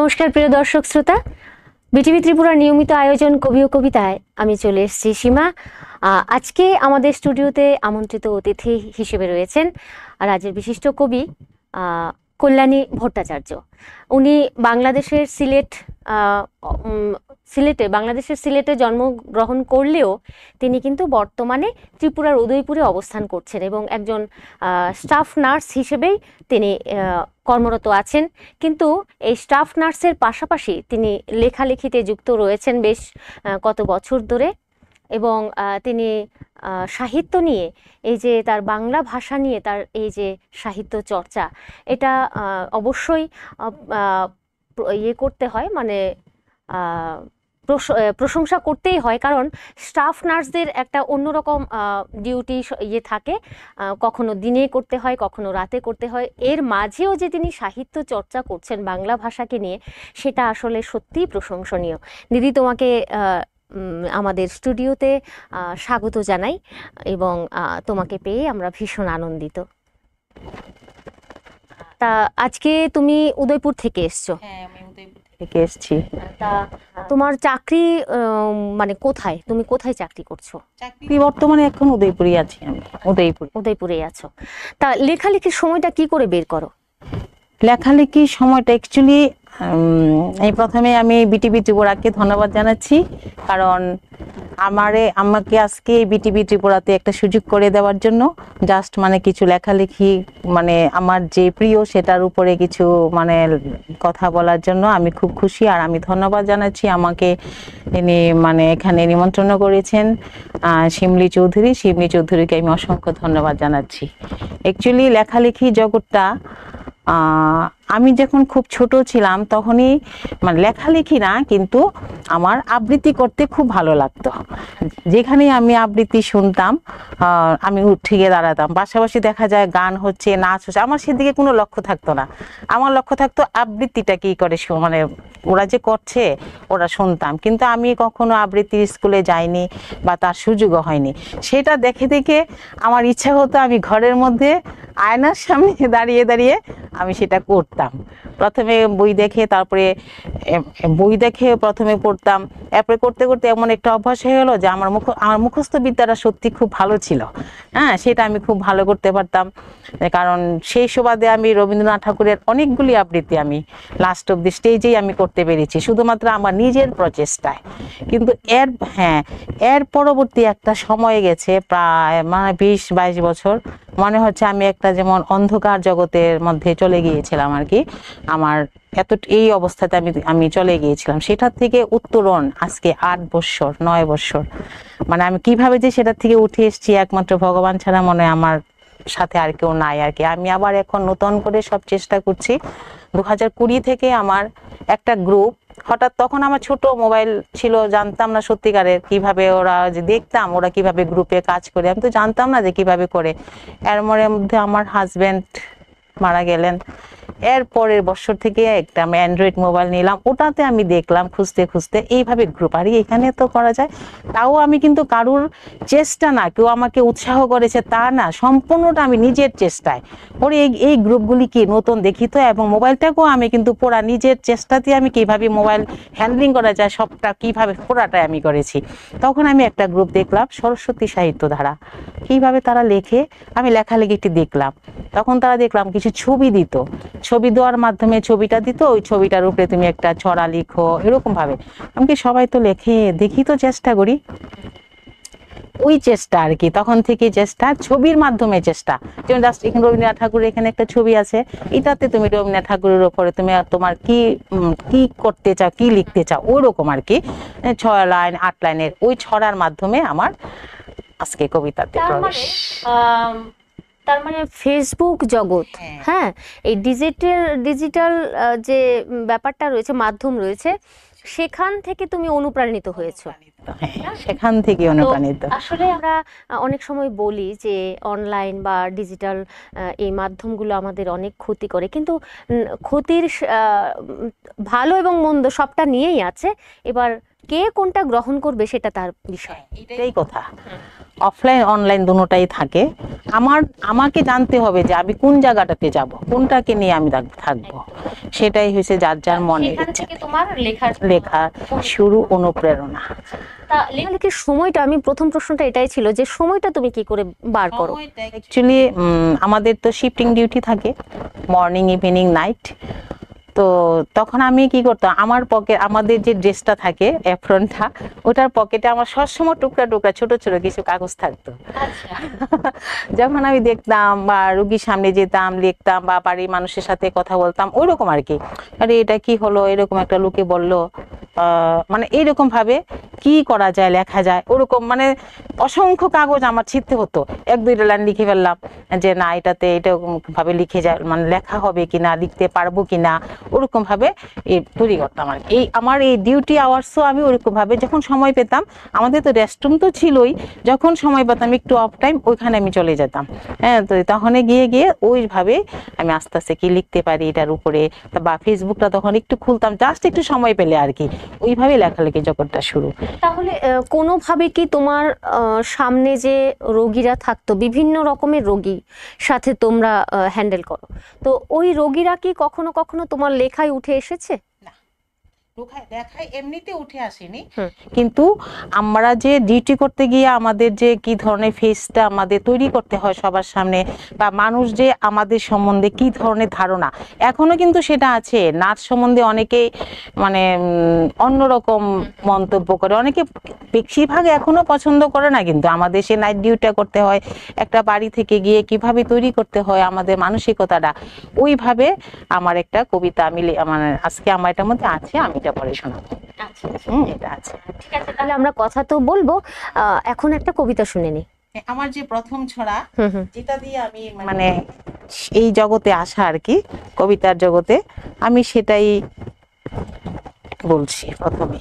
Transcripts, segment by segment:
নমস্কার প্রিয় দর্শক শ্রোতা, বিটিভি ত্রিপুরার নিয়মিত আয়োজন কবি ও কবিতায় আমি চলে এসেছি সীমা। আজকে আমাদের স্টুডিওতে আমন্ত্রিত অতিথি হিসেবে রয়েছেন রাজ্যের বিশিষ্ট কবি কল্যাণী ভট্টাচার্য। উনি বাংলাদেশের সিলেটে জন্মগ্রহণ করলেও তিনি কিন্তু বর্তমানে ত্রিপুরার উদয়পুরে অবস্থান করছেন এবং একজন স্টাফ নার্স হিসেবেই তিনি কর্মরত আছেন। কিন্তু এই স্টাফ নার্সের পাশাপাশি তিনি লেখালেখিতে যুক্ত রয়েছেন বেশ কত বছর ধরে এবং তিনি সাহিত্য নিয়ে এই যে তার বাংলা ভাষা নিয়ে তার এই যে সাহিত্য চর্চা, এটা অবশ্যই করতে হয়, মানে প্রশংসা করতেই হয়, কারণ স্টাফ নার্সদের একটা অন্যরকম ডিউটি থাকে, কখনো দিনে করতে হয়, কখনো রাতে করতে হয়। এর মাঝেও যে তিনি সাহিত্য চর্চা করছেন বাংলা ভাষাকে নিয়ে, সেটা আসলে সত্যিই প্রশংসনীয়। দিদি, তোমাকে আমাদের স্টুডিওতে স্বাগত জানাই এবং তোমাকে পেয়ে আমরা ভীষণ আনন্দিত। তা আজকে তুমি উদয়পুর থেকে এসছো? হ্যাঁ, আমি উদয়পুর থেকে এসেছি। তা তোমার চাকরি মানে কোথায়, তুমি কোথায় চাকরি করছো? চাকরি বর্তমানে এখন উদয়পুরে আছি, আমি উদয়পুরে আছো। তা লেখালেখির সময়টা কি করে বের করো? লেখালেখির সময়টা অ্যাকচুয়ালি এই প্রথমে আমি বিটিভি ত্রিপুরাকে ধন্যবাদ জানাচ্ছি, কারণ আমাকে আজকে বিটিভি ত্রিপুরাতে একটা সুযোগ করে দেওয়ার জন্য। জাস্ট মানে কিছু লেখালেখি, মানে আমার যে প্রিয় সেটার উপরে কিছু মানে কথা বলার জন্য আমি খুব খুশি। আর আমি ধন্যবাদ জানাচ্ছি আমাকে তিনি মানে এখানে নিমন্ত্রণ করেছেন শিমলি চৌধুরীকে আমি অসংখ্য ধন্যবাদ জানাচ্ছি। অ্যাকচুয়ালি লেখালেখি জগৎটা আমি যখন খুব ছোট ছিলাম তখনই মানে লেখালেখি না, কিন্তু আমার আবৃত্তি করতে খুব ভালো লাগতো। যেখানে আমি আবৃত্তি শুনতাম আমি উঠে গিয়ে দাঁড়াতাম। পাশাপাশি দেখা যায় গান হচ্ছে, নাচ হচ্ছে, আমার সেদিকে কোনো লক্ষ্য থাকতো না। আমার লক্ষ্য থাকতো আবৃত্তিটা কি করে, মানে ওরা যে করছে ওরা শুনতাম, কিন্তু আমি কখনো আবৃত্তি স্কুলে যাইনি বা তার সুযোগও হয়নি। সেটা দেখে দেখে আমার ইচ্ছা হতো আমি ঘরের মধ্যে আয়নার সামনে দাঁড়িয়ে দাঁড়িয়ে আমি সেটা করতাম। প্রথমে বই দেখে প্রথমে পড়তাম, এরপরে করতে করতে এমন একটা অভ্যাস হয়ে গেলো যে আমার মুখস্থ বিদ্যাটা সত্যি খুব ভালো ছিল। হ্যাঁ, সেটা আমি খুব ভালো করতে পারতাম, কারণ সেই সুবাদে আমি রবীন্দ্রনাথ ঠাকুরের অনেকগুলি আবৃত্তি আমি লাস্ট অব দি স্টেজেই আমি করতে পেরেছি, শুধুমাত্র আমার নিজের প্রচেষ্টায়। কিন্তু এর পরবর্তী একটা সময় গেছে, প্রায় মানে 20-22 বছর, মনে হচ্ছে আমি একটা যেমন অন্ধকার জগতের মধ্যে চলে গিয়েছিলাম আর কি। আমার এই অবস্থাতে আমি চলে গিয়েছিলাম। সেটার থেকে উত্তরণ আজকে 8-9 বছর, মানে আমি কিভাবে যে সেটার থেকে উঠে এসেছি একমাত্র ভগবান ছাড়া মনে আমার সাথে আর কেউ নাই আর কি। আমি আবার এখন নতুন করে সব চেষ্টা করছি। 2020 থেকে আমার একটা গ্রুপ, হঠাৎ তখন আমার ছোট মোবাইল ছিল, জানতাম না সত্যিকারের কিভাবে ওরা যে দেখতাম ওরা কিভাবে গ্রুপে কাজ করে, আমি তো জানতাম না যে কিভাবে করে। এর মধ্যে আমার হাজবেন্ড মারা গেলেন। এর পরের বছর থেকে একটা আমি অ্যান্ড্রয়েড মোবাইল নিলাম, ওটাতে আমি দেখলাম খুঁজতে খুঁজতে এইভাবে গ্রুপ, আর এখানে তো করা যায়। তাও আমি কিন্তু কারুর চেষ্টা না, কেউ আমাকে উৎসাহ করেছে তা না, সম্পূর্ণটা আমি নিজের চেষ্টায় পরে এই গ্রুপগুলি কি নতুন দেখি তো, এবং মোবাইলটাকেও আমি কিন্তু পুরা নিজের চেষ্টাতে আমি কিভাবে মোবাইল হ্যান্ডলিং করা যায় সবটা কিভাবে পুরাটাই আমি করেছি। তখন আমি একটা গ্রুপ দেখলাম, সরস্বতী সাহিত্য ধারা, কিভাবে তারা লেখে, আমি লেখালেখিটি দেখলাম। তখন তারা দেখলাম কিছু ছবি দিত, ছবি দেওয়ার মাধ্যমে ছবিটা দিত, ওই ছবিটার উপরে তুমি একটা ছড়া লিখো, এরকম ভাবে। আমি কি সবাই তো লেখে, দেখি তো চেষ্টা করি, ওই চেষ্টা আর কি। তখন থেকে চেষ্টা, ছবির মাধ্যমে চেষ্টা, যেমন জাস্ট এখানে রবীন্দ্রনাথ ঠাকুরের এখানে একটা ছবি আছে, এটাতে তুমি রবীন্দ্রনাথ ঠাকুরের উপরে তুমি তোমার কি করতে চাও, কি লিখতে চাও, ওরকম আর কি। 6 লাইন 8 লাইনের ওই ছড়ার মাধ্যমে আমার আজকে কবিতাতে প্রবেশ। তার মানে ফেসবুক জগৎ, হ্যাঁ, এই ডিজিটাল যে ব্যাপারটা রয়েছে, মাধ্যম রয়েছে, সেখান থেকে তুমি অনুপ্রাণিত হয়েছো। সেখান থেকে অনুপ্রাণিত। আসলে আমরা অনেক সময় বলি যে অনলাইন বা ডিজিটাল এই মাধ্যমগুলো আমাদের অনেক ক্ষতি করে, কিন্তু ক্ষতির ভালো এবং মন্দ সবটা নিয়েই আছে। এবার কে কোনটা গ্রহণ করবে সেটা তার বিষয়, এটাই কথা। অফলাইন অনলাইন দুটোটাই থাকে। আমাকে জানতে হবে যে আমি কোন জায়গাটাতে যাব, কোনটাকে নিয়ে আমি থাকবো, সেটাই হয়েছে যার যার মনের সেখান ইচ্ছা থেকে তোমার লেখা শুরু, অনুপ্রেরণা। তা লেখালেখির সময়টা, আমি প্রথম প্রশ্নটা এটাই ছিল যে সময়টা তুমি কি করে বার করো? অ্যাকচুয়ালি আমাদের তো শিফটিং ডিউটি থাকে, মর্নিং ইভিনিং নাইট। তো তখন আমি কি করতাম, আমাদের যে ড্রেসটা থাকে অ্যাপ্রনটা, ওটার পকেটে আমার সবসময় টুকরা টুকরা ছোট ছোট কিছু কাগজ থাকতো। যখন আমি দেখতাম বা রুগীর সামনে যেতাম, লিখতাম বা বাড়ির মানুষের সাথে কথা বলতাম, ওইরকম আর কি, আরে এটা কি হলো, এরকম একটা লোকে বললো, মানে এইরকম ভাবে কি করা যায়, লেখা যায়, ওরকম মানে অসংখ্য কাগজ আমার ছিঁড়তে হতো। এক দুইটা লাইন লিখে ফেললাম যে না এটাতে এটা ভাবে লিখে যায়, মানে লেখা হবে কিনা, লিখতে পারবো কিনা, ওরকম ভাবে তৈরি করতাম আর কি। আমার এই ডিউটি আওয়ার্সও আমি ওরকম ভাবে যখন সময় পেতাম, আমাদের তো রেস্টরুম তো ছিলই, যখন সময় পেতাম একটু অফ টাইম ওইখানে আমি চলে যেতাম। হ্যাঁ, তো তখন গিয়ে ওইভাবে আমি আস্তে আস্তে কি লিখতে পারি এটার উপরে, বা ফেসবুকটা তখন একটু খুলতাম জাস্ট একটু সময় পেলে আর কি, ওইভাবে লেখালেখি জগৎটা শুরু। তাহলে কোনোভাবে কি তোমার সামনে যে রোগীরা থাকতো, বিভিন্ন রকমের রোগী সাথে তোমরা হ্যান্ডেল করো, তো ওই রোগীরা কি কখনো কখনো তোমার লেখায় উঠে এসেছে? দেখায় এমনিতে উঠে আসেনি, কিন্তু আমরা যে ডিউটি করতে গিয়ে আমাদের যে কি ধরনের ফেসটা আমাদের তৈরি করতে হয় সবার সামনে, বা মানুষ যে আমাদের সম্বন্ধে কি ধরনের ধারণা, এখনো কিন্তু সেটা আছে। নাচ সম্বন্ধে অনেকেই মানে অন্যরকম মন্তব্য করে, অনেকে বেশিরভাগ এখনো পছন্দ করে না, কিন্তু আমাদের সে নাইট ডিউটিটা করতে হয়, একটা বাড়ি থেকে গিয়ে কিভাবে তৈরি করতে হয় আমাদের মানসিকতাটা, ওইভাবে আমার একটা কবিতা আমি মানে আজকে আমার এটার মধ্যে আছে, আমি এটা পড়ে শোনাবো। এটা আছে, ঠিক আছে, তাহলে আমরা কথা তো বলবো, এখন একটা কবিতা শুনে নি। আমার যে প্রথম ছড়া, যেটা দিয়ে আমি মানে এই জগতে আসা আর কি, কবিতার জগতে, আমি সেটাই বলছি প্রথমে।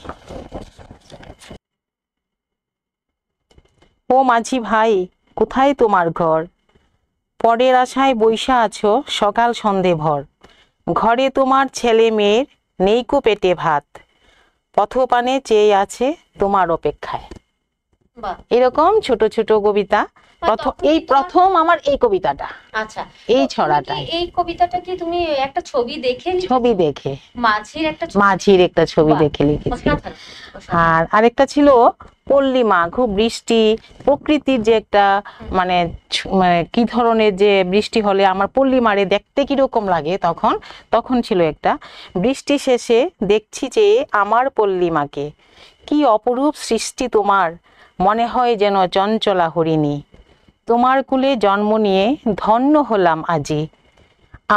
ও মাঝি ভাই, কোথায় তোমার ঘর? পরের আশায় বইসা আছো সকাল সন্ধে ভর। ঘরে তোমার ছেলে মেয়ের নেইকো পেটে ভাত, পথপানে চেয়ে আছে তোমার অপেক্ষায়। এরকম ছোট ছোট কবিতা এই প্রথম আমার এই কবিতাটা। আচ্ছা, এই ছড়াটা, এই কবিতাটা কি তুমি একটা ছবি দেখে মাঝির একটা ছবি দেখে লিখেছি। আর আরেকটা ছিল পল্লিমা, খুব বৃষ্টি, প্রকৃতির যে একটা মানে কি ধরনের যে বৃষ্টি হলে আমার পল্লিমারে দেখতে কিরকম লাগে, তখন ছিল একটা, বৃষ্টি শেষে দেখছি যে আমার পল্লিমাকে, কি অপরূপ সৃষ্টি তোমার, মনে হয় যেন চঞ্চলা হরিণী। তোমার কুলে জন্ম নিয়ে ধন্য হলাম আজি,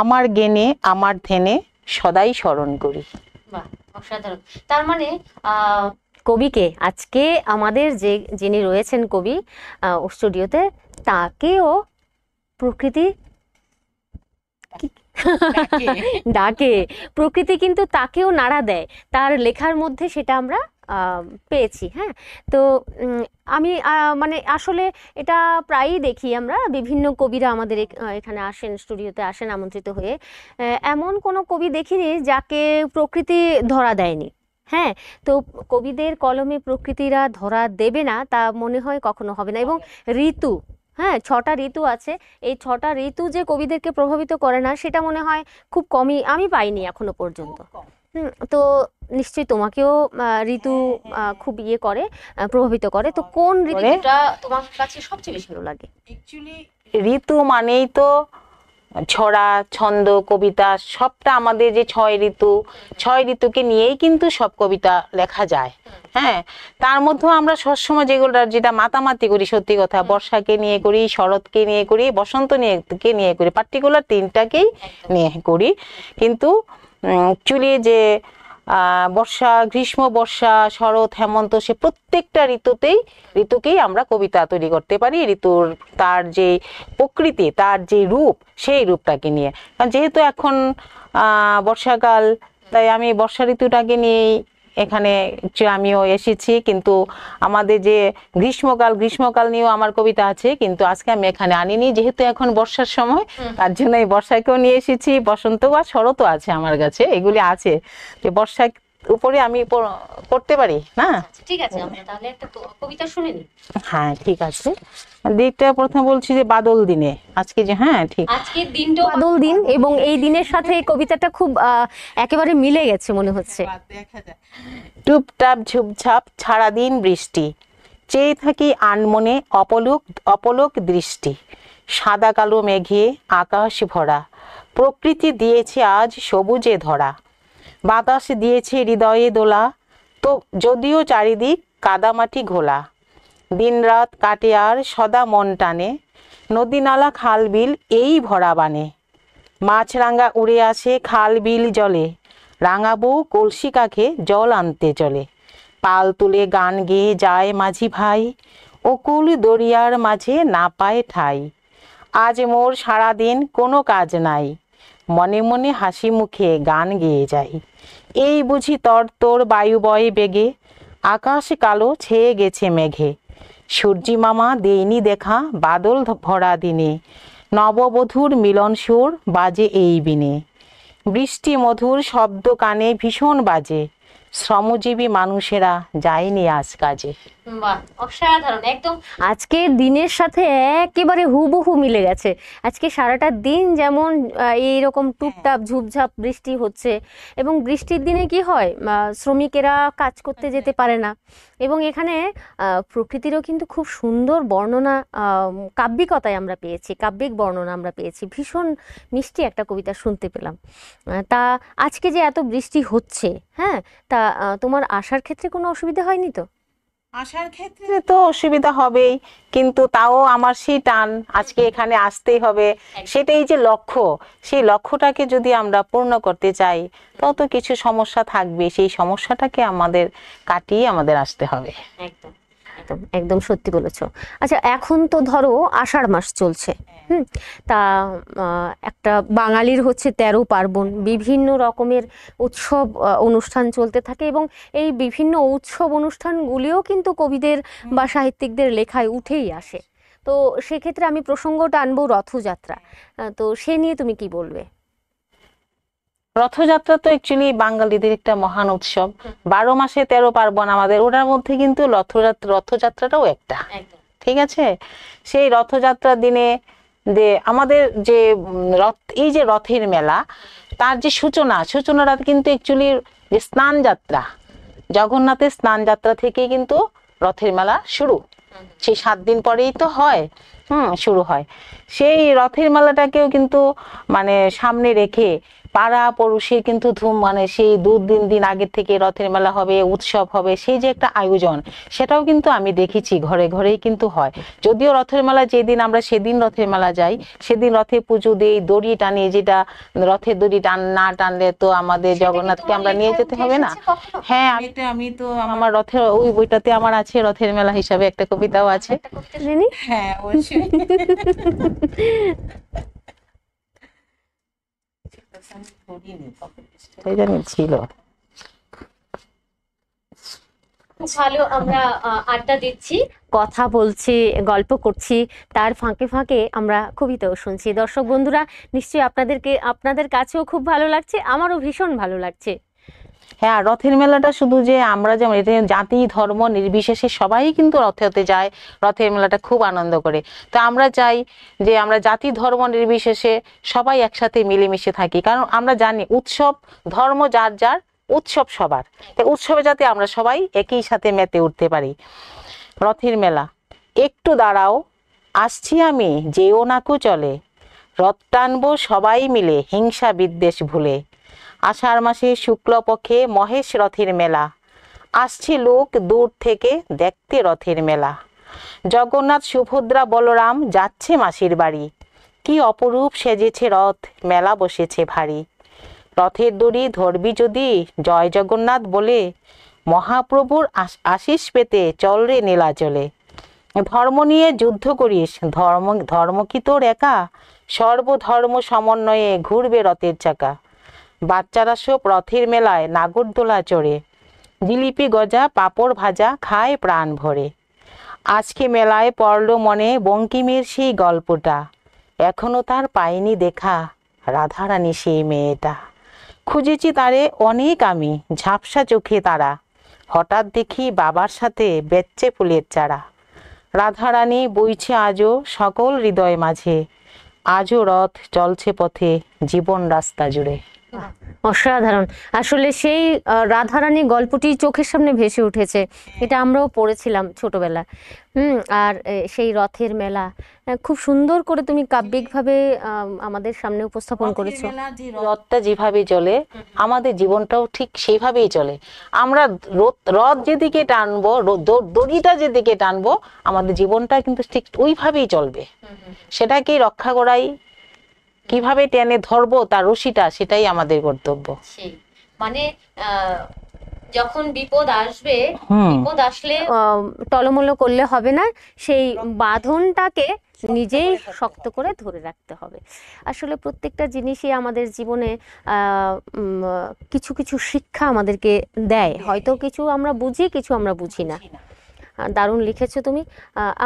আমার জ্ঞানে আমার ধ্যানে সদাই স্মরণ করি। অসাধারণ। তার মানে কবিকে আজকে আমাদের যিনি রয়েছেন কবি স্টুডিওতে, তাকেও প্রকৃতি ডাকে, প্রকৃতি কিন্তু তাকেও নাড়া দেয়, তার লেখার মধ্যে সেটা আমরা পেয়েছি। হ্যাঁ, তো আমি মানে আসলে এটা প্রায়ই দেখি, আমরা বিভিন্ন কবিরা আমাদের এখানে আসেন, স্টুডিওতে আসেন আমন্ত্রিত হয়ে, এমন কোনো কবি দেখিনি যাকে প্রকৃতি ধরা দেয়নি। হ্যাঁ, তো কবিদের কলমে প্রকৃতিরা ধরা দেবে না তা মনে হয় কখনো হবে না। এবং ঋতু, হ্যাঁ 6টা ঋতু আছে, এই 6টা ঋতু যে কবিদেরকে প্রভাবিত করে না সেটা মনে হয় খুব কমই, আমি পাইনি এখনো পর্যন্ত। তো নিশ্চয়ই তোমাকেও ঋতু খুব করে, প্রভাবিত করে। তো কোন ঋতুটা তোমার কাছে সবচেয়ে বেশি ভালো লাগে? অ্যাকচুয়ালি ঋতু মানেই তো ছড়া, ছন্দ, কবিতা, সবটা আমাদের যে 6 ঋতু, 6 ঋতুকে নিয়েই কিন্তু সব কবিতা লেখা যায়। হ্যাঁ, তার মধ্যেও আমরা সবসময় যেটা মাতামাতি করি, সত্যি কথা, বর্ষাকে নিয়ে করি, শরৎকে নিয়ে করি, বসন্ত নিয়ে করি, পার্টিকুলার 3টাকেই নিয়ে করি। কিন্তু অ্যাকচুয়ালি যে বর্ষা, গ্রীষ্ম, বর্ষা, শরৎ, হেমন্ত, সে প্রত্যেকটা ঋতুকেই আমরা কবিতা তৈরি করতে পারি, ঋতুর তার যে প্রকৃতি, তার যে রূপ, সেই রূপটাকে নিয়ে। কারণ যেহেতু এখন বর্ষাকাল, তাই আমি বর্ষা ঋতুটাকে নিয়েই এখানে আমিও এসেছি। কিন্তু আমাদের যে গ্রীষ্মকাল নিয়েও আমার কবিতা আছে, কিন্তু আজকে আমি এখানে আনিনি, যেহেতু এখন বর্ষার সময়, তার জন্য এই বর্ষাকেও নিয়ে এসেছি। বসন্ত বা শরৎও আছে আমার কাছে, এগুলি আছে। যে উপরে আমি পড়তে পারি না? আচ্ছা, ঠিক আছে, আমরা তাহলে একটা কবিতা শুনে নিই। হ্যাঁ ঠিক আছে। দিকটা প্রথমে বলছি যে বাদল দিনে, আজকে যে, হ্যাঁ ঠিক, আজকের দিনটা বাদল দিন, এবং এই দিনের সাথে এই কবিতাটা খুব একেবারে মিলে গেছে মনে হচ্ছে। টুপটাপ ঝুপঝাপ সারাদিন বৃষ্টি, চেয়ে থাকি আনমনে অপলক অপলক দৃষ্টি, সাদা কালো মেঘে আকাশ ভরা, প্রকৃতি দিয়েছে আজ সবুজে ধরা, বাতাস দিয়েছে হৃদয়ে দোলা, তো যদিও চারিদিক কাদামাটি ঘোলা, দিনরাত কাটে আর সদা মন টানে, নদী নালা খাল বিল এই ভরা বানে, মাছরাঙা উড়ে আসে খাল বিল জলে, রাঙা বউ কলসি কাখে জল আনতে চলে, পাল তুলে গান গেয়ে যায় মাঝি ভাই, অকুল দরিয়ার মাঝে না পায় ঠাই, আজ মোর সারাদিন কোনো কাজ নাই, মনে মনে হাসি মুখে গান গেয়ে যাই, এই বুঝি তর তোর বায়ু বয়ে বেগে, আকাশ কালো ছেয়ে গেছে মেঘে, সূর্যি মামা দেয়নি দেখা বাদল ভরা দিনে, নববধূর মিলন সুর বাজে এই বিনে, বৃষ্টি মধুর শব্দ কানে ভীষণ বাজে, শ্রমজীবী মানুষেরা যায়নি আজ কাজে। বাহ, অসাধারণ, একদম আজকের দিনের সাথে একেবারে হুবহু মিলে গেছে। আজকে সারাটা দিন যেমন এইরকম টুপটাপ ঝুপঝাপ বৃষ্টি হচ্ছে, এবং বৃষ্টির দিনে কি হয়, শ্রমিকেরা কাজ করতে যেতে পারে না, এবং এখানে প্রকৃতিরও কিন্তু খুব সুন্দর বর্ণনা, কাব্যিকতায় আমরা পেয়েছি, কাব্যিক বর্ণনা আমরা পেয়েছি, ভীষণ মিষ্টি একটা কবিতা শুনতে পেলাম। তা আজকে যে এত বৃষ্টি হচ্ছে, হ্যাঁ, তা তোমার আসার ক্ষেত্রে কোনো অসুবিধা হয়নি তো? আসার ক্ষেত্রে তো অসুবিধা হবেই, কিন্তু তাও আমার সেই টান, আজকে এখানে আসতেই হবে, সেটাই যে লক্ষ্য, সেই লক্ষ্যটাকে যদি আমরা পূর্ণ করতে চাই, তত কিছু সমস্যা থাকবে, সেই সমস্যাটাকে আমাদের কাটিয়ে আমাদের আসতে হবে। একদম একদম একদম সত্যি বলেছো। আচ্ছা, এখন তো ধরো আষাঢ় মাস চলছে, তা একটা বাঙালির হচ্ছে 13 পার্বণ, বিভিন্ন রকমের উৎসব অনুষ্ঠান চলতে থাকে, এবং এই বিভিন্ন উৎসব অনুষ্ঠানগুলিও কিন্তু কবিদের বা সাহিত্যিকদের লেখায় উঠেই আসে। তো সেক্ষেত্রে আমি প্রসঙ্গটা আনবো রথযাত্রা। তো সে নিয়ে তুমি কি বলবে? রথযাত্রা তো অ্যাকচুয়ালি বাঙালিদের একটা মহান উৎসব, 12 মাসে 13 পার্বণ আমাদের, ওটার মধ্যে কিন্তু রথযাত্রাটাও একটা, ঠিক আছে। সেই রথযাত্রার দিনে যে আমাদের যে রথ, এই যে রথের মেলা, তার যে সূচনাটা কিন্তু অ্যাকচুয়ালি যে স্নান যাত্রা, জগন্নাথের স্নান যাত্রা থেকেই কিন্তু রথের মেলা শুরু, সেই 7 দিন পরেই তো হয়, শুরু হয়। সেই রথের মেলাটাকেও কিন্তু মানে সামনে রেখে পাড়া পড়শির কিন্তু ধুম, মানে সেই 2-3 দিন আগের থেকে রথের মেলা হবে, উৎসব হবে, সেই যে একটা আয়োজন, সেটাও কিন্তু আমি দেখেছি ঘরে ঘরেই কিন্তু হয়। যদিও রথের মেলা যেদিন আমরা সেদিন রথের মেলা যাই, সেদিন রথে পুজো দেই, দড়ি টানি, যেটা রথের দড়ি না টানলে তো আমাদের জগন্নাথকে আমরা নিয়ে যেতে হবে না। হ্যাঁ, আমি তো আমার রথের ওই বইটাতে আমার আছে, রথের মেলা হিসাবে একটা কবিতাও আছে। হ্যাঁ অবশ্যই। ছিল। ভালো, আমরা আড্ডা দিচ্ছি, কথা বলছি, গল্প করছি, তার ফাঁকে ফাঁকে আমরা কবিতাও শুনছি। দর্শক বন্ধুরা, নিশ্চয়ই আপনাদের কাছেও খুব ভালো লাগছে, আমারও ভীষণ ভালো লাগছে। হ্যাঁ, রথের মেলাটা শুধু যে আমরা যেমন, এটা জাতি ধর্ম নির্বিশেষে সবাই কিন্তু রথেতে যায়, রথের মেলাটা খুব আনন্দ করে। তো আমরা চাই যে আমরা জাতি ধর্ম নির্বিশেষে সবাই একসাথে মিলেমিশে থাকি, কারণ আমরা জানি উৎসব, ধর্ম যার যার, উৎসব সবার, উৎসবে যাতে আমরা সবাই একই সাথে মেতে উঠতে পারি। রথের মেলা, একটু দাঁড়াও আসছি আমি, যেও নাকু চলে, রথ টানবো সবাই মিলে হিংসা বিদ্বেষ ভুলে, আষাঢ় মাসে শুক্লপক্ষে মহেশ রথের মেলা, আসছে লোক দূর থেকে দেখতে রথের মেলা, জগন্নাথ সুভদ্রা বলরাম যাচ্ছে মাসির বাড়ি, কি অপরূপ সেজেছে রথ, মেলা বসেছে ভারী, রথের দড়ি ধরবি যদি জয় জগন্নাথ বলে, মহাপ্রভুর আশিস পেতে চল রে নীলাচলে, ধর্ম নিয়ে যুদ্ধ করিস, ধর্ম কি তোর একা, সর্বধর্ম সমন্বয়ে ঘুরবে রথের চাকা, বাচ্চারা সব রথের মেলায় নাগরদোলা চড়ে, জিলিপি গজা পাঁপড় ভাজা খায় প্রাণ ভরে, আজকে মেলায় পড়ল মনে বঙ্কিমের সেই গল্পটা, এখনো তার পায়নি দেখা রাধারানী সেই মেয়েটা, খুঁজেছি তারে অনেক আমি, ঝাপসা চোখে তারা, হঠাৎ দেখি বাবার সাথে বেচছে ফুলের চারা। রাধারানী বইছে আজও সকল হৃদয় মাঝে, আজও রথ চলছে পথে জীবন রাস্তা জুড়ে। অসাধারণ। আসলে সেই রাধারানী গল্পটি চোখের সামনে ভেসে উঠেছে, এটা আমরাও পড়েছিলাম ছোটবেলায়। আর সেই রথের মেলা খুব সুন্দর করে তুমি কাব্যিকভাবে আমাদের সামনে উপস্থাপন করেছো। রথটা যেভাবে চলে আমাদের জীবনটাও ঠিক সেইভাবেই চলে। আমরা রথ যেদিকে টানবো, দড়িটা যেদিকে টানবো, আমাদের জীবনটা কিন্তু ঠিক ওইভাবেই চলবে। সেটাকে রক্ষা করাই, কিভাবে টেনে ধরবো তার রশিটা, সেটাই আমাদের কর্তব্য। মানে যখন বিপদ আসবে, বিপদ আসলে টলমল করলে হবে না, সেই বাঁধনটাকে নিজেই শক্ত করে ধরে রাখতে হবে। আসলে প্রত্যেকটা জিনিসই আমাদের জীবনে কিছু কিছু শিক্ষা আমাদেরকে দেয়, হয়তো কিছু আমরা বুঝি, কিছু আমরা বুঝি না। দারুণ লিখেছো তুমি।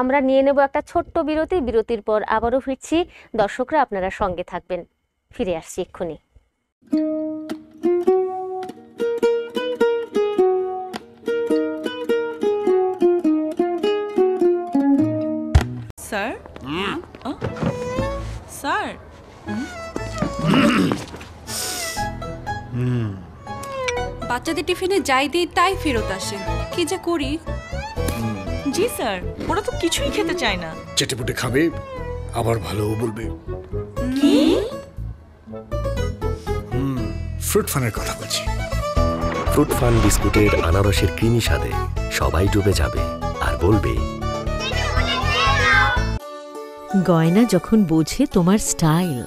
আমরা নিয়ে নেব একটা ছোট্ট বিরতি, বিরতির পর আবারও ফিরছি। দর্শকরা আপনারা সঙ্গে থাকবেন, ফিরে আসছি এক্ষুনি। স্যার, স্যার, বাচ্চাদের টিফিনে যাই দিই তাই ফেরত আসে, কি যে করি। জি স্যার, ওরা তো কিছুই খেতে চায় না। চেটেপুটে খাবে, আবার ভালোও বলবে। কি? ফ্রুট ফানের কথা বলছি। ফ্রুট ফান বিস্কুটের আনারসের ক্রিমি স্বাদে সবাই ডুবে যাবে আর বলবে, গয়না যখন বোঝে তোমার স্টাইল।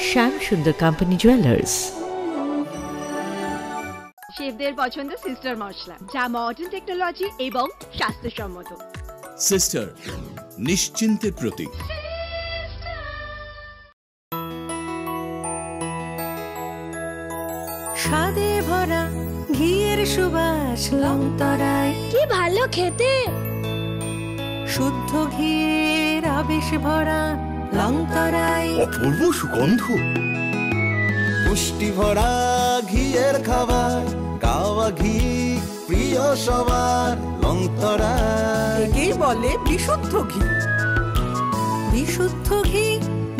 শ্যাম সুন্দর কোম্পানি জুয়েলার্স। শেফদের পছন্দ সিস্টার মশলা, যা মডার্ন টেকনোলজি এবং স্বাস্থ্যসম্মত। সিস্টার, নিশ্চিন্তের প্রতীক। স্বাদে ভরা ঘিয়ের সুবাস লংতরায়, কি ভালো খেতে। শুদ্ধ ঘিয়ের আবেশ ভরা লংতরায়, অপূর্ব সুগন্ধ। পুষ্টি ভরা ঘিয়ের খাবার, কাওয়া ঘি প্রিয় সবার, লংতরায়। একেই বলে বিশুদ্ধ ঘি। বিশুদ্ধ ঘি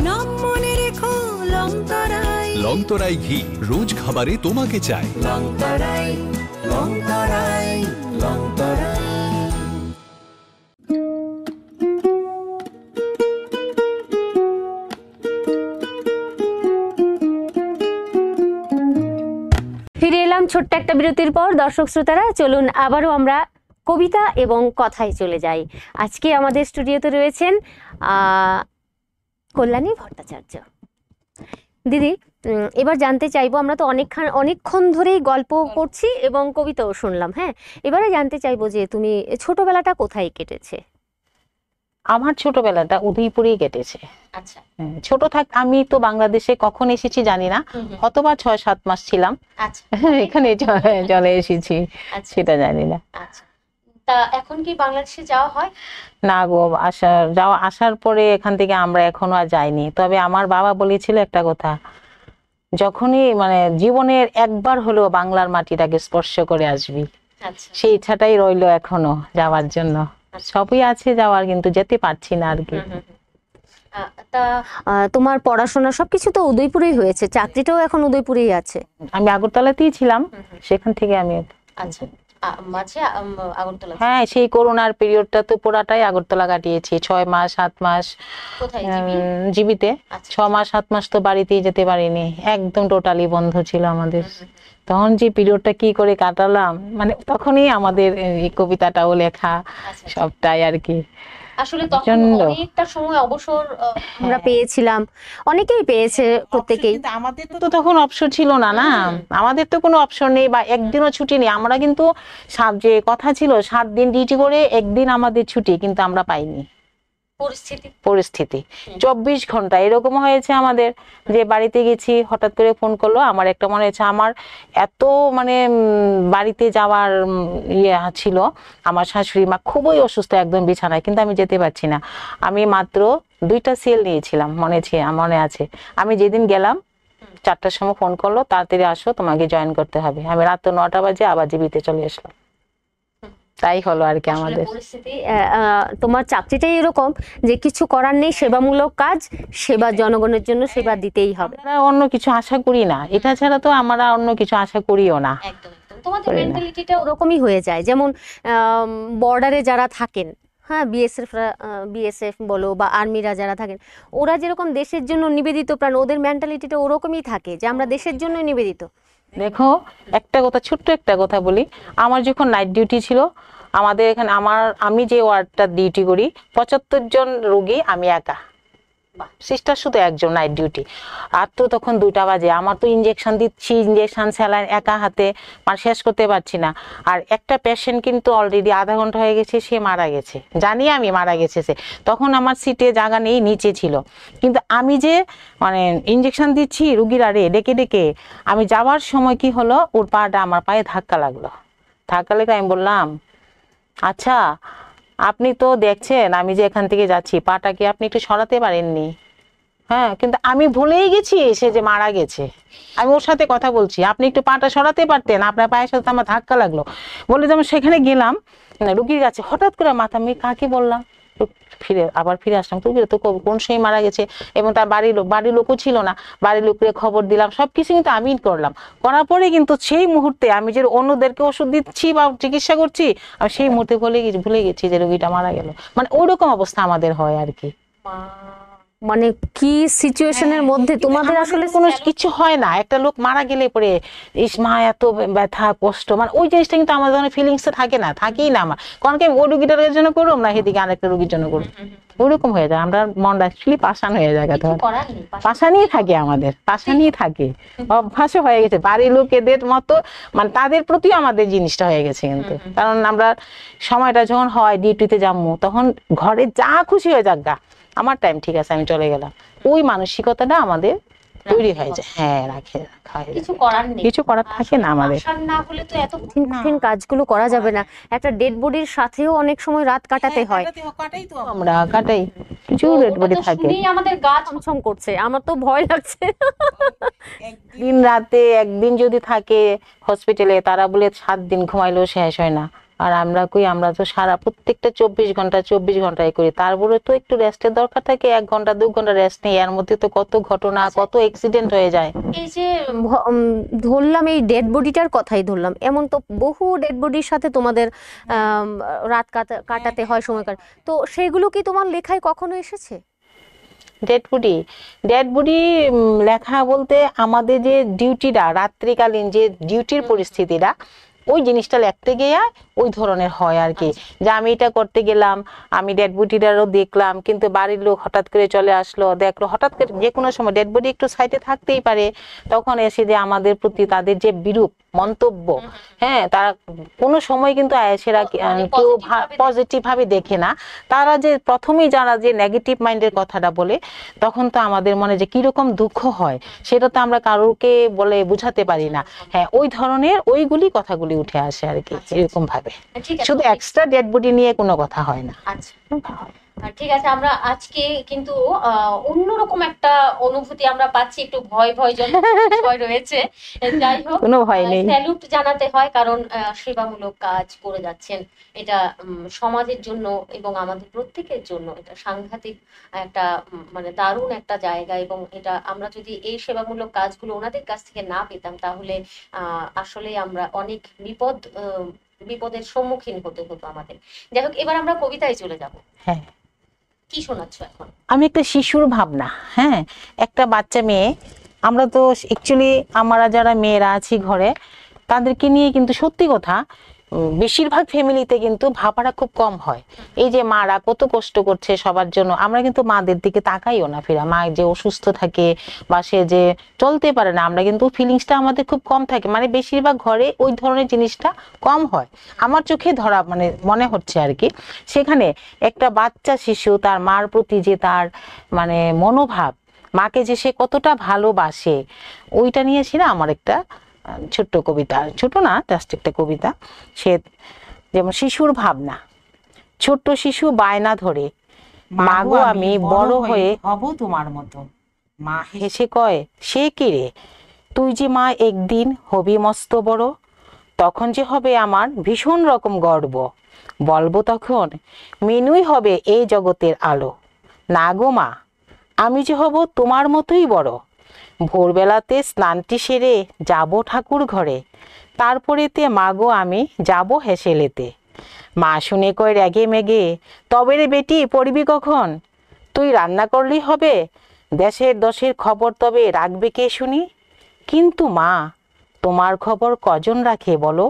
নাম মনে রেখো, লংতরায়। লংতরাই ঘি রোজ খাবারে তোমাকে চাই। লংতরাই, লংতরাই, লংতরাই। ফিরে এলাম ছোট্ট একটা বিরতির পর। দর্শক শ্রোতারা, চলুন আবারও আমরা কবিতা এবং কথায় চলে যাই। আজকে আমাদের স্টুডিওতে রয়েছেন কল্যাণী ভট্টাচার্য। দিদি, এবার জানতে চাইবো, আমরা তো অনেকক্ষণ ধরেই গল্প করছি এবং কবিতাও শুনলাম, হ্যাঁ, এবারে জানতে চাইবো যে তুমি ছোটবেলাটা কোথায় কেটেছে? আমার ছোটবেলাটা উদয়পুরেই কেটেছে। আচ্ছা। ছোট আমি তো বাংলাদেশে কখন এসেছি জানি না, অথবা 6-7 মাস ছিলাম। আচ্ছা। এখানে চলে এসেছি, সেটা জানি না। আচ্ছা, তা এখন কি বাংলাদেশে যাওয়া হয়? না গো, আসার পরে এখান থেকে আমরা এখনো আর যাইনি। তবে আমার বাবা বলেছিল একটা কথা, যখনই মানে জীবনের একবার হলেও বাংলার মাটিটাকে স্পর্শ করে আসবি। আচ্ছা। সেই ইচ্ছাটাই রইলো এখনো যাওয়ার জন্য। সবই আছে যাওয়ার, কিন্তু যেতে পারছি না আর কি। তা তোমার পড়াশোনা সবকিছু তো উদয়পুরেই হয়েছে, চাকরিটাও এখন উদয়পুরেই আছে? আমি আগরতলাতেই ছিলাম, সেখান থেকে আমি। আচ্ছা, মাঝে আগরতলা? হ্যাঁ, সেই করোনার পিরিয়ডটা তো পুরাটাই আগরতলা কাটিয়েছি। 6 মাস 7 মাস জীবিতে। 6 মাস 7 মাস তো বাড়িতেই যেতে পারিনি, একদম টোটালি বন্ধ ছিল আমাদের। তখন যে পিরিয়ডটা কি করে কাটালাম, মানে তখনই আমাদের এই কবিতাটাও লেখা, সবটাই আর কি। আসলে তখন অনেকটা সময় অবসর আমরা পেয়েছিলাম, অনেকেই পেয়েছে, প্রত্যেকেই। আমাদের তো তখন অপশন ছিল না, আমাদের তো কোনো অপশন নেই, বা একদিনও ছুটি নেই। আমরা কিন্তু যে কথা ছিল 7 দিন ডিউটি করে একদিন আমাদের ছুটি, কিন্তু আমরা পাইনি। পরিস্থিতি 24 ঘন্টা এরকম হয়েছে আমাদের, যে বাড়িতে গেছি, হঠাৎ করে ফোন করলো। আমার একটা মনে হচ্ছে, আমার এত মানে বাড়িতে যাওয়ার ইয়ে ছিল। আমার শাশুড়ি মা খুবই অসুস্থ, একদম বিছানায়, কিন্তু আমি যেতে পারছি না। আমি মাত্র 2টা সেল নিয়েছিলাম, মনে আছে। আমি যেদিন গেলাম 4টার সময় ফোন করলো, তাড়াতাড়ি আসো, তোমাকে জয়েন করতে হবে। আমি রাত 9টা বাজে আবার জীবিতে চলে আসলাম। তাই হলো আর কি আমাদের পরিস্থিতি। তোমার চাকরিটাই এরকম যে কিছু করার নেই, সেবামূলক কাজ, সেবা, জনগণের জন্য সেবা দিতেই হবে। আমরা অন্য কিছু আশা করি না, এটা ছাড়া তো আমরা অন্য কিছু আশা করিও না। তোমাদের মেন্টালিটিটা ওরকমই হয়ে যায়। যেমন বর্ডারে যারা থাকেন, হ্যাঁ, বিএসএফ বলো বা আর্মিরা যারা থাকেন, ওরা যেরকম দেশের জন্য নিবেদিত প্রাণ, ওদের মেন্টালিটিটা ওরকমই থাকে যে আমরা দেশের জন্য নিবেদিত। দেখো একটা কথা, ছোট্ট একটা কথা বলি, আমার যখন নাইট ডিউটি ছিল আমাদের এখানে, আমি যে ওয়ার্ডটা ডিউটি করি 75 জন রোগী, আমি একা, সিস্টার শুধু একজন নাইট ডিউটি। আর তো তখন 2টা বাজে, আমার তো ইঞ্জেকশন দিচ্ছি, ইঞ্জেকশন স্যালাইন একা হাতে মানে শেষ করতে পারছি না। আর একটা পেশেন্ট কিন্তু অলরেডি আধা ঘন্টা হয়ে গেছে, সে মারা গেছে, জানি আমি মারা গেছে সে। তখন আমার সিটে জায়গা নেই, নিচে ছিল, কিন্তু আমি যে মানে ইঞ্জেকশন দিচ্ছি রুগীরা রে ডেকে ডেকে, আমি যাওয়ার সময় কি হলো, ওর পাটা আমার পায়ে ধাক্কা লাগলো। ধাক্কা লেগে আমি বললাম, আচ্ছা আপনি তো দেখছেন আমি যে এখান থেকে যাচ্ছি, পাটা কি আপনি একটু সরাতে পারেননি? হ্যাঁ, কিন্তু আমি ভুলেই গেছি সে যে মারা গেছে। আমি ওর সাথে কথা বলছি, আপনি একটু পাটা সরাতে পারতেন, আপনার পায়ের সাথে আমার ধাক্কা লাগলো বলে যেমন সেখানে গেলাম রুগীর কাছে, হঠাৎ করে মাথা, আমি কাকে বললাম, ফিরে আসলাম, তো কোন সময় মারা গেছে, এবং তার বাড়ির লোকও ছিল না, বাড়ির লোককে খবর দিলাম, সবকিছু কিন্তু আমি করলাম। করার পরে কিন্তু সেই মুহূর্তে আমি যে অন্যদেরকে ওষুধ দিচ্ছি বা চিকিৎসা করছি, আমি সেই মুহূর্তে ভুলে গেছি যে রোগীটা মারা গেল। মানে ওইরকম অবস্থা আমাদের হয় আর কি। মানে কি সিচুয়েশনের মধ্যে তোমাদের আসলে কোনো কিছু হয় না, একটা লোক মারা গেলে পরে ইস মা এত ব্যথা কষ্ট, মানে ওই জিনিসটা কিন্তু আমাদের অনেক ফিলিংসটা থাকে না, থাকেই না আমার। কারণ কি আমি ওই রুগীটার জন্য করুম না সেদিকে আরেকটা রুগীর জন্য করুম, ওইরকম হয়ে যায়। আমরা মনটা অ্যাকচুয়ালি পাষাণ হয়ে যায়, পাষাণই থাকে, আমাদের পাষাণই থাকে, অভ্যাসও হয়ে গেছে বাড়ির লোকেদের মতো, মানে তাদের প্রতিও আমাদের জিনিসটা হয়ে গেছে কিন্তু। কারণ আমরা সময়টা যখন হয় ডিউটিতে যাবো, তখন ঘরে যা খুশি হয়ে যাক গা, আমার টাইম ঠিক আছে আমি চলে গেলাম, ওই মানসিকতাটা আমাদের তৈরি হয়ে যায়। হ্যাঁ, কিছু করার থাকে না আমাদের। না হলে তো এত কঠিন কাজগুলো করা যাবে না। একটা ডেড বডির সাথেও অনেক সময় রাত কাটাতে হয়। আমরা কাটাই, কিছু ডেড বডি থাকে। আমাদের গা ছমছম করছে, আমার তো ভয় লাগছে। দিন রাতে একদিন যদি থাকে হসপিটালে, তারা বলে 7 দিন ঘুমাইলেও শেষ হয় না। আর আমরা তো সারা প্রত্যেকটা 24 ঘন্টায় করি, তারপরে তো একটু রেস্টের দরকার থাকে, 1 ঘন্টা 2 ঘন্টা রেস্ট নেই, এর মধ্যে তো কত ঘটনা, কত অ্যাক্সিডেন্ট হয়ে যায়। এই যে ধরলাম, এই ডেড বডিটার কথাই ধরলাম, এমন তো বহু ডেড বডির সাথে তোমাদের রাত কাটাতে হয়, সময় কাটাতে, তো সেগুলো কি তোমার লেখায় কখনো এসেছে? ডেড বডি লেখা বলতে আমাদের যে ডিউটিটা, রাত্রিকালীন যে ডিউটির পরিস্থিতিটা, ওই জিনিসটা লিখতে গিয়ে ওই ধরনের হয় আর কি। যে আমি এটা করতে গেলাম, আমি ডেড বডিটারও দেখলাম, কিন্তু বাড়ির লোক হঠাৎ করে চলে আসলো, দেখলো, হঠাৎ করে যে কোনো সময় ডেড বডি একটু সাইডে থাকতেই পারে, তখন এসে যে আমাদের প্রতি তাদের যে বিরূপ মন্তব্য, হ্যাঁ, তারা কোনো সময় কিন্তু সেরা কেউ পজিটিভ ভাবে দেখে না। তারা যে প্রথমেই যারা যে নেগেটিভ মাইন্ডের কথাটা বলে, তখন তো আমাদের মনে যে কিরকম দুঃখ হয়, সেটা তো আমরা কারোকে বলে বুঝাতে পারি না। হ্যাঁ, ওই ধরনের ওইগুলি কথাগুলি উঠে আসে আর কি, এরকম ভাবে। শুধু এক্সট্রা ডেড বডি নিয়ে কোনো কথা হয় না। ঠিক আছে, আমরা আজকে কিন্তু অন্যরকম একটা অনুভূতি আমরা পাচ্ছি, একটু ভয়জনক বিষয় রয়েছে। যাই হোক, কোনো ভয় নেই, স্যালুট জানাতে হয়, কারণ সেবামূলক কাজ করে যাচ্ছেন। এটা সমাজের জন্য এবং আমাদের প্রত্যেকের জন্য এটা সাংঘাতিক একটা মানে দারুণ একটা জায়গা, এবং এটা আমরা যদি এই সেবামূলক কাজগুলো ওনাদের কাছ থেকে না পেতাম, তাহলে আসলে আমরা অনেক বিপদের সম্মুখীন হতে হতো আমাদের। যাই হোক, এবার আমরা কবিতায় চলে যাব। হ্যাঁ, কি শোনাচ্ছ এখন? আমি একটা শিশুর ভাবনা, হ্যাঁ, একটা বাচ্চা মেয়ে। আমরা তো অ্যাকচুয়ালি আমরা যারা মেয়েরা আছি ঘরে, তাদেরকে নিয়ে কিন্তু সত্যি কথা বেশিরভাগ ফ্যামিলিতে কিন্তু ভাবাটা খুব কম হয়। এই যে মারা কত কষ্ট করছে সবার জন্য, আমরা কিন্তু মাদের দিকে তাকাইও না ফিরা। মা যে অসুস্থ থাকে বা সে যে চলতে পারে না, আমরা কিন্তু ফিলিংসটা আমাদের খুব কম থাকে, মানে বেশিরভাগ ঘরে ওই ধরনের জিনিসটা কম হয় আমার চোখে ধরা, মানে মনে হচ্ছে আর কি। সেখানে একটা বাচ্চা শিশু তার মার প্রতি যে তার মানে মনোভাব, মাকে যে সে কতটা ভালোবাসে, ওইটা নিয়েছি না আমার একটা ছোট্ট কবিতা, ছোট না, জাস্ট একটা কবিতা। সে যেমন শিশুর ভাবনা। ছোট্ট শিশু বায়না ধরে, মাগো আমি বড় হয়ে হব তোমার মতো, মা হেসে কয়, সে কি রে, তুই যে মা একদিন হবি মস্ত বড়, তখন যে হবে আমার ভীষণ রকম গর্ব, বলবো তখন মিনুই হবে এই জগতের আলো। না গো মা, আমি যে হব তোমার মতোই বড়, ভোরবেলাতে স্নানটি সেরে যাব ঠাকুর ঘরে, তারপরেতে মা গো আমি যাব হেসেলেতে। মা শুনে কয় রেগে মেগে, তবে রে বেটি পড়বি কখন, তুই রান্না করলেই হবে, দেশের দশের খবর তবে রাখবে কে শুনি। কিন্তু মা, তোমার খবর কজন রাখে বলো,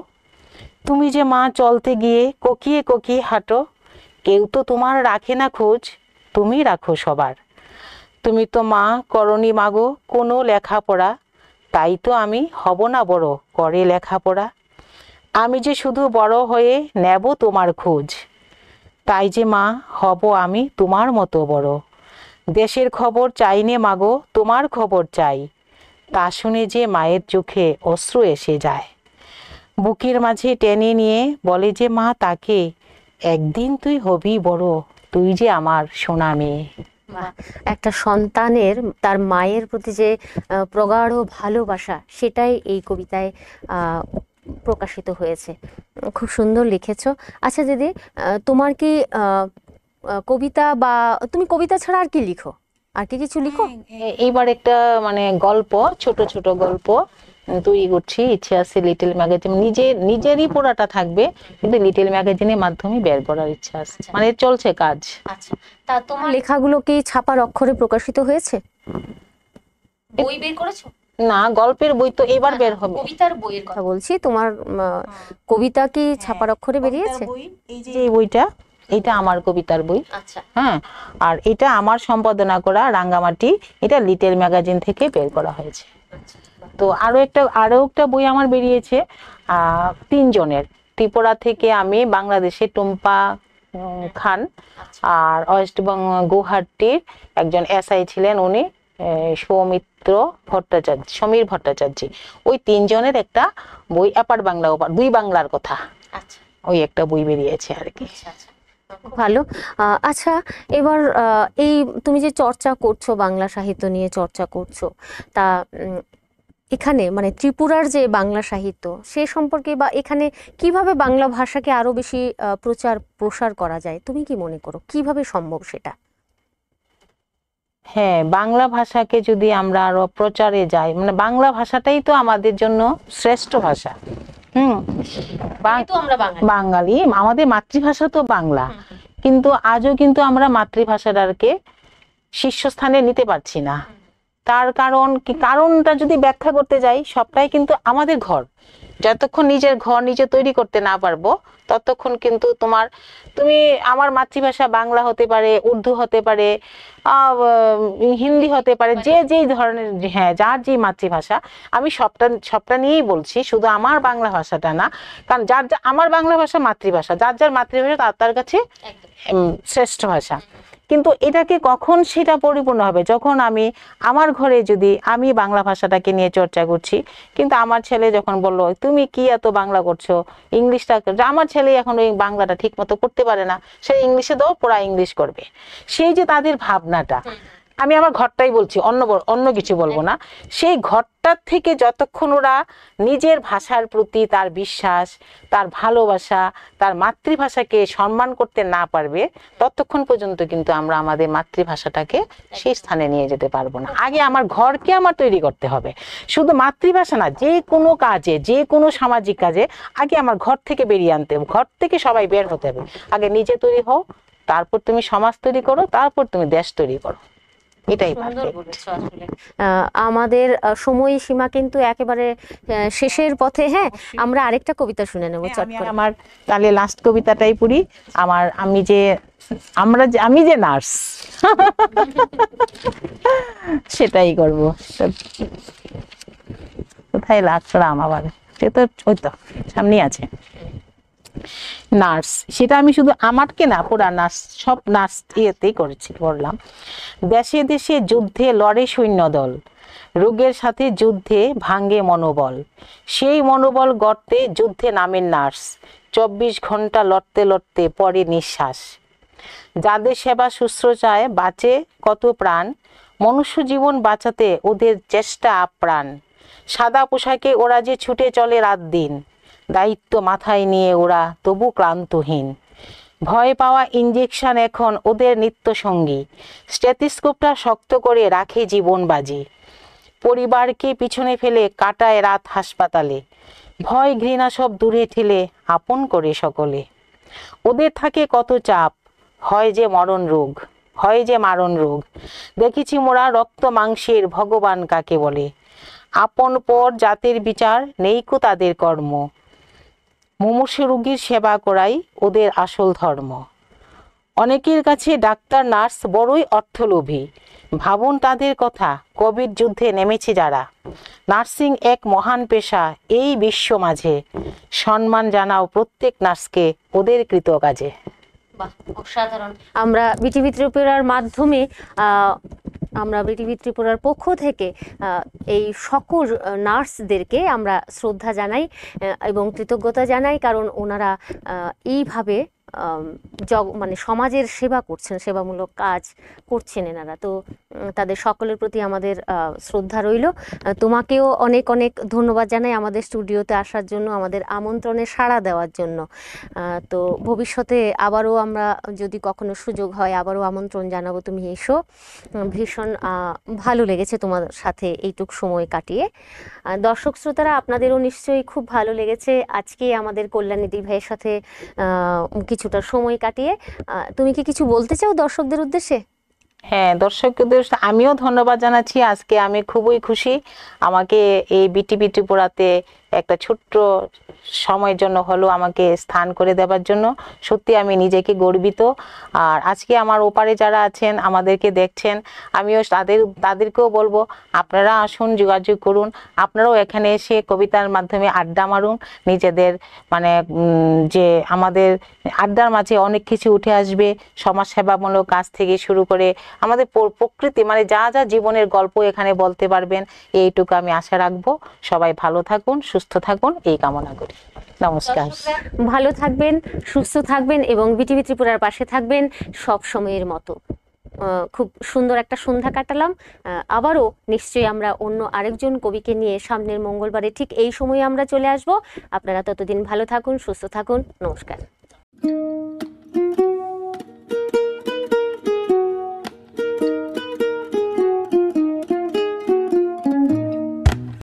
তুমি যে মা চলতে গিয়ে কোকিয়ে কোকিয়ে হাঁটো, কেউ তো তোমার রাখে না খোঁজ, তুমি রাখো সবার। তুমি তো মা করনি মাগো কোনো লেখাপড়া, তাই তো আমি হব না বড় করে লেখাপড়া। আমি যে শুধু বড় হয়ে নেব তোমার খোঁজ, তাই যে মা হব আমি তোমার মতো বড়। দেশের খবর চাই নে মাগো তোমার খবর চাই, তা শুনে যে মায়ের চোখে অশ্রু এসে যায়। বুকের মাঝে টেনে নিয়ে বলে যে মা তাকে, একদিন তুই হবি বড়, তুই যে আমার সোনা মেয়ে। একটা সন্তানের তার মায়ের প্রতি যে প্রগাঢ় ভালোবাসা, সেটাই এই কবিতায় প্রকাশিত হয়েছে। খুব সুন্দর লিখেছো। আচ্ছা দিদি, তোমার কি কবিতা বা তুমি কবিতা ছাড়া আর কি লিখো, আর কি কিছু লিখো? এইবার একটা মানে গল্প, ছোট ছোট গল্প তৈরি করছি, ইচ্ছে আছে লিটল ম্যাগাজিন, নিজেরই পড়াটা থাকবে কিন্তু লিটল ম্যাগাজিনের মাধ্যমে বের করার ইচ্ছা আছে, মানে চলছে কাজ। আচ্ছা, তা তোমার লেখাগুলো কি ছাপার অক্ষরে প্রকাশিত হয়েছে? বই বের করেছো? না, গল্পের বই তো এবার বের হবে। কবিতার বইয়ের কথা বলছি, তোমার কবিতা কি ছাপার অক্ষরে বেরিয়েছে? এই যে এই বইটা, এটা আমার কবিতার বই। আচ্ছা, হ্যাঁ, আর এটা আমার সম্পাদনা করা রাঙ্গামাটি, এটা লিটল ম্যাগাজিন থেকে বের করা হয়েছে। তো আরো একটা বই আমার বেরিয়েছে 3 জনের, ত্রিপুরা থেকে আমি, বাংলাদেশে টুম্পা খান, আর ওয়েস্টবেঙ্গল গুয়াহাটির একজন এসআই ছিলেন উনি, সমীর ভট্টাচার্য, ওই 3 জনের একটা বই, এপার বাংলা ওপার, 2 বাংলার কথা। আচ্ছা, ওই একটা বই বেরিয়েছে আর কি। ভালো। আচ্ছা, এবার এই তুমি যে চর্চা করছো, বাংলা সাহিত্য নিয়ে চর্চা করছো, তা এখানে মানে ত্রিপুরার যে বাংলা সাহিত্য সে সম্পর্কে বা এখানে কিভাবে বাংলা ভাষাকে আরো বেশি প্রসার করা যায়, তুমি কি মনে করো কিভাবে সম্ভব সেটা? হ্যাঁ, বাংলা ভাষাকে যদি আমরা আরো প্রচারে যাই, মানে বাংলা ভাষাটাই তো আমাদের জন্য শ্রেষ্ঠ ভাষা। বাঙালি, আমাদের মাতৃভাষা তো বাংলা, কিন্তু আজও কিন্তু আমরা মাতৃভাষাটাকে শীর্ষস্থানে নিতে পারছি না। তার কারণ কি, কারণটা যদি ব্যাখ্যা করতে যাই, সবটাই কিন্তু আমাদের ঘর, যতক্ষণ নিজের ঘর নিজে তৈরি করতে না পারবো ততক্ষণ কিন্তু তুমি আমার মাতৃভাষা বাংলা হতে পারে, উর্দু হতে পারে, হিন্দি হতে পারে, যে ধরনের, হ্যাঁ, যার যে মাতৃভাষা, আমি সবটা নিয়েই বলছি, শুধু আমার বাংলা ভাষাটা না, কারণ আমার বাংলা ভাষা মাতৃভাষা, যার মাতৃভাষা তার কাছে শ্রেষ্ঠ ভাষা। কিন্তু এটাকে কখন সেটা পরিপূর্ণ হবে, যখন আমার ঘরে যদি আমি বাংলা ভাষাটাকে নিয়ে চর্চা করছি, কিন্তু আমার ছেলে যখন বললো তুমি কি এত বাংলা করছো, ইংলিশটা, আমার ছেলে এখন ওই বাংলাটা ঠিক মতো করতে পারে না, সে ইংলিশে দাও পুরা ইংলিশ করবে, সেই যে তাদের ভাবনাটা, আমি আমার ঘরটাই বলছি, অন্য কিছু বলবো না, সেই ঘরটার থেকে যতক্ষণ ওরা নিজের ভাষার প্রতি তার বিশ্বাস, তার ভালোবাসা, তার মাতৃভাষাকে সম্মান করতে না পারবে, ততক্ষণ পর্যন্ত কিন্তু আমরা আমাদের মাতৃভাষাটাকে সেই স্থানে নিয়ে যেতে পারবো না। আগে আমার ঘরকে আমার তৈরি করতে হবে, শুধু মাতৃভাষা না, যে কোনো কাজে, যে কোনো সামাজিক কাজে আগে আমার ঘর থেকে বেরিয়ে আনতে হবে, ঘর থেকে সবাই বের হতে হবে। আগে নিজে তৈরি হও, তারপর তুমি সমাজ তৈরি করো, তারপর তুমি দেশ তৈরি করো। এটাই আমাদের সময় সীমা কিন্তু একেবারে শেষের পথে। হ্যাঁ, আমরা আরেকটা কবিতা শুনে নেব চট করে। আমার তাহলে লাস্ট কবিতাটাই পড়ি। আমি যে নার্স সেটাই করব। কোথায় লাগলাম আবার, সে তো ওই তো সামনে আছে। নার্স, সেটা আমি শুধু আমারকে না, পুরা নার্স, সব নার্স ইয়েতেই করলাম। দেশে দেশে যুদ্ধে লড়ে সৈন্যদল, রোগের সাথে যুদ্ধে ভাঙ্গে মনোবল, সেই মনোবল গড়তে যুদ্ধে নামেন নার্স, 24 ঘন্টা লড়তে লড়তে পরে নিঃশ্বাস। যাদের সেবা শুশ্রূষায় বাঁচে কত প্রাণ, মনুষ্য জীবন বাঁচাতে ওদের চেষ্টা আপ্রাণ। সাদা পোশাকে ওরা যে ছুটে চলে রাত দিন, দায়িত্ব মাথায় নিয়ে ওরা তবু ক্লান্তহীন। ভয় পাওয়া ইঞ্জেকশন এখন ওদের নিত্য সঙ্গী, স্টেথোস্কোপটা শক্ত করে রাখে জীবন বাজি। পরিবারকে পিছনে ফেলে কাটায় রাত হাসপাতালে, ভয় ঘৃণা সব দূরে ঠেলে আপন করে সকলে। ওদের থাকে কত চাপ, হয় যে মরণ রোগ, হয় যে মারণ রোগ। দেখেছি মোরা রক্ত মাংসের ভগবান কাকে বলে, আপন পর জাতের বিচার নেইকো তাদের কর্ম। মুমূর্ষু রোগীর সেবা করাই ওদের আসল ধর্ম। অনেকের কাছে ডাক্তার নার্স বড়ই অর্থলোভী, ভাবুন তাদের কথা, কোভিড যুদ্ধে নেমেছে যারা। নার্সিং এক মহান পেশা এই বিশ্ব মাঝে, সম্মান জানাও প্রত্যেক নার্সকে ওদের কৃতকাজে। বাহ, অসাধারণ। আমরা বিটিভি ত্রিপুরার মাধ্যমে আমরা বিটিভি ত্রিপুরার পক্ষ থেকে এই সকল নার্সদেরকে আমরা শ্রদ্ধা জানাই এবং কৃতজ্ঞতা জানাই, কারণ ওনারা এইভাবে মানে সমাজের সেবা করছেন, সেবামূলক কাজ করছেন এনারা। তো তাদের সকলের প্রতি আমাদের শ্রদ্ধা রইল। তোমাকেও অনেক অনেক ধন্যবাদ জানাই আমাদের স্টুডিওতে আসার জন্য, আমাদের আমন্ত্রণে সাড়া দেওয়ার জন্য। তো ভবিষ্যতে আবারও আমরা যদি কখনো সুযোগ হয় আবারও আমন্ত্রণ জানাবো, তুমি এসো। ভীষণ ভালো লেগেছে তোমার সাথে এইটুক সময় কাটিয়ে। দর্শক শ্রোতারা, আপনাদেরও নিশ্চয়ই খুব ভালো লেগেছে আজকে আমাদের কল্যাণীদি ভাইয়ের সাথে কিছুটা সময় কাটিয়ে। তুমি কি কিছু বলতে চাও দর্শকদের উদ্দেশ্যে? হ্যাঁ, দর্শকদের আমিও ধন্যবাদ জানাচ্ছি। আজকে আমি খুবই খুশি আমাকে এই বিটিভি ত্রিপুরাতে একটা ছোট্ট সময়ের জন্য হলো আমাকে স্থান করে দেওয়ার জন্য। সত্যি আমি নিজেকে গর্বিত। আর আজকে আমার ওপারে যারা আছেন, আমাদেরকে দেখছেন, আমিও তাদেরকেও বলবো আপনারা আসুন, যোগাযোগ করুন। আপনারাও এখানে এসে কবিতার মাধ্যমে আড্ডা মারুন। নিজেদের মানে যে আমাদের আড্ডার মাঝে অনেক কিছু উঠে আসবে, সমাজসেবামূলক কাজ থেকে শুরু করে আমাদের প্রকৃতি মানে যা যা জীবনের গল্প এখানে বলতে পারবেন, এইটুকু আমি আশা রাখবো। সবাই ভালো থাকুন, সুস্থ থাকুন, এই কামনা করি। নমস্কার। ভালো থাকবেন, সুস্থ থাকবেন এবং বিটিভি ত্রিপুরার পাশে থাকবেন সব সময়ের মতো। খুব সুন্দর একটা সন্ধ্যা কাটালাম। আবারও নিশ্চয়ই আমরা অন্য আরেকজন কবিকে নিয়ে সামনের মঙ্গলবারে ঠিক এই সময়ে আমরা চলে আসব। আপনারা ততদিন ভালো থাকুন, সুস্থ থাকুন। নমস্কার।